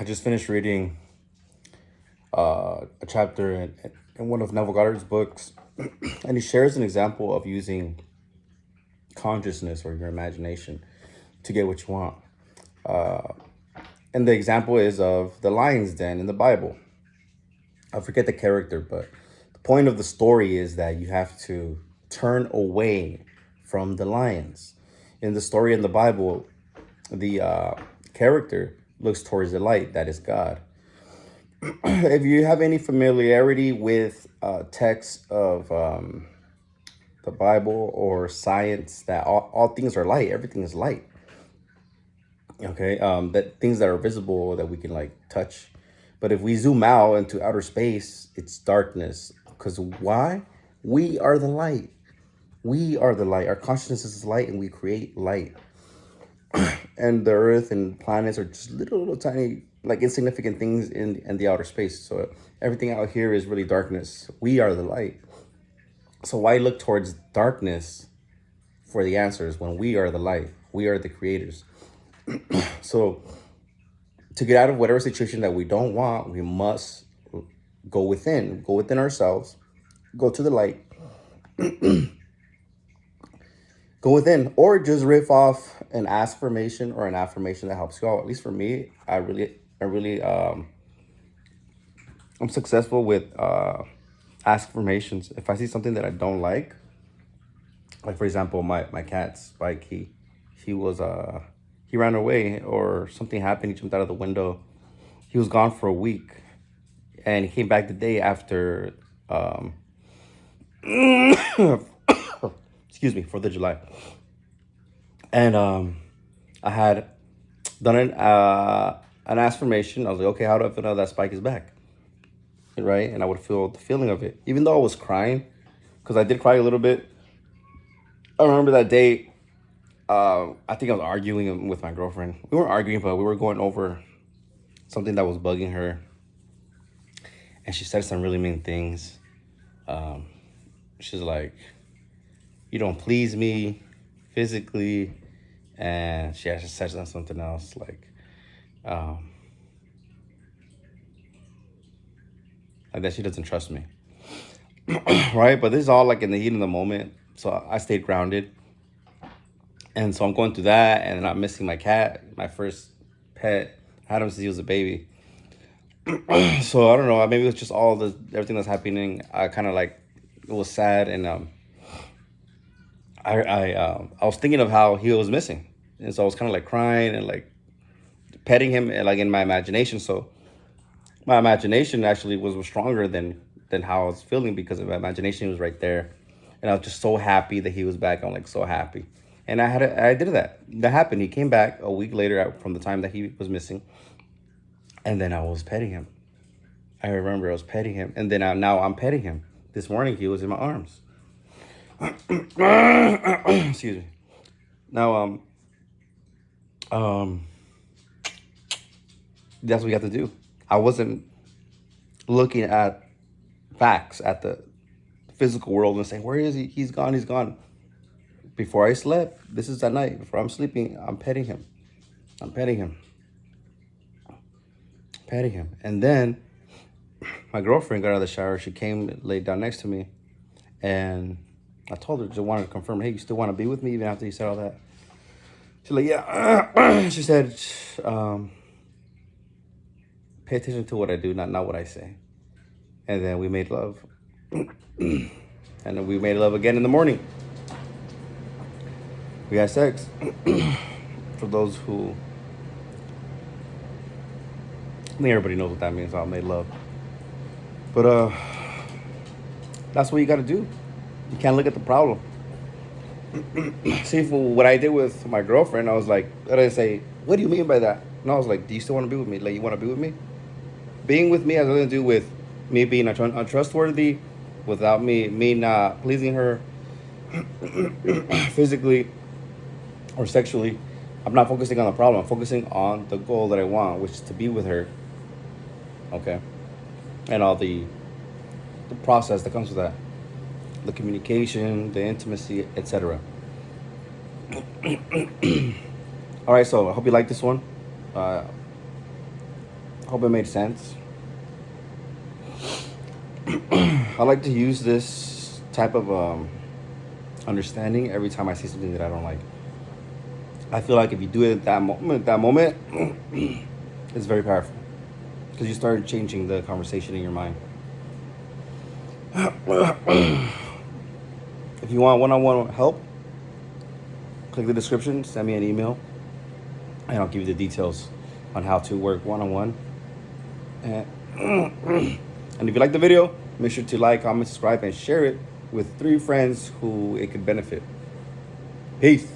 I just finished reading a chapter in one of Neville Goddard's books, and he shares an example of using consciousness or your imagination to get what you want. And the example is of the lion's den in the Bible. I forget the character, but the point of the story is that you have to turn away from the lions. In the story in the Bible, the character looks towards the light, that is God. If you have any familiarity with texts of the Bible or science, that all things are light, everything is light. Okay, that things that are visible that we can like touch, but if we zoom out into outer space, it's darkness. Because why? We are the light. We are the light. Our consciousness is light, and we create light. And the earth and planets are just little tiny, like insignificant things in the outer space. So everything out here is really darkness. We are the light. So why look towards darkness for the answers when we are the light? We are the creators. So to get out of whatever situation that we don't want, we must go within ourselves, go to the light, go within, or just riff off an affirmation or an affirmation that helps you out. At least for me, I'm successful with affirmations. If I see something that I don't like for example, my cat Spike, he ran away, or something happened. He jumped out of the window. He was gone for a week, and he came back the day after. Excuse me, 4th of July, and I had done an affirmation. I was like, okay, how do I feel now that Spike is back? Right, and I would feel the feeling of it, even though I was crying, because I did cry a little bit. I remember that day. I think I was arguing with my girlfriend. We weren't arguing, but we were going over something that was bugging her, and she said some really mean things. She's like, "You don't please me physically," and she actually said something else like that she doesn't trust me, right? But this is all like in the heat of the moment, so I stayed grounded. And so I'm going through that, and I'm missing my cat, my first pet. I had him since he was a baby. So I don't know. Maybe it was just all the everything that's happening. I kind of like it was sad, and I was thinking of how he was missing, and so I was kind of like crying and like petting him, and like in my imagination. So my imagination actually was stronger than how I was feeling, because my imagination was right there, and I was just so happy that he was back. I'm like so happy. And I did that. That happened. He came back a week later from the time that he was missing. And then I was petting him. I remember I was petting him. And then now I'm petting him. This morning he was in my arms. Excuse me. Now, that's what you have to do. I wasn't looking at facts, at the physical world, and saying, where is he? He's gone. He's gone. Before I slept, this is at night, before I'm sleeping, I'm petting him. I'm petting him. Petting him. And then my girlfriend got out of the shower. She came, laid down next to me. And I told her, just wanted to confirm, hey, you still want to be with me even after you said all that? She's like, yeah. She said, pay attention to what I do, not what I say. And then we made love. And then we made love again in the morning. We had sex. For those who, I think everybody knows what that means. I made love. But that's what you got to do. You can't look at the problem. See, for what I did with my girlfriend, I was like, I didn't say, what do you mean by that? And I was like, do you still want to be with me? Like, you want to be with me? Being with me has nothing to do with me being untrustworthy, without me not pleasing her physically or sexually. I'm not focusing on the problem. I'm focusing on the goal that I want, which is to be with her. Okay? And all the process that comes with that. The communication, the intimacy, etc. All right, so I hope you like this one. Hope it made sense. I like to use this type of understanding every time I see something that I don't like. I feel like if you do it at that moment, it's very powerful because you start changing the conversation in your mind. If you want one-on-one help, click the description, send me an email, and I'll give you the details on how to work one-on-one. And if you like the video, make sure to like, comment, subscribe, and share it with 3 friends who it could benefit. Peace.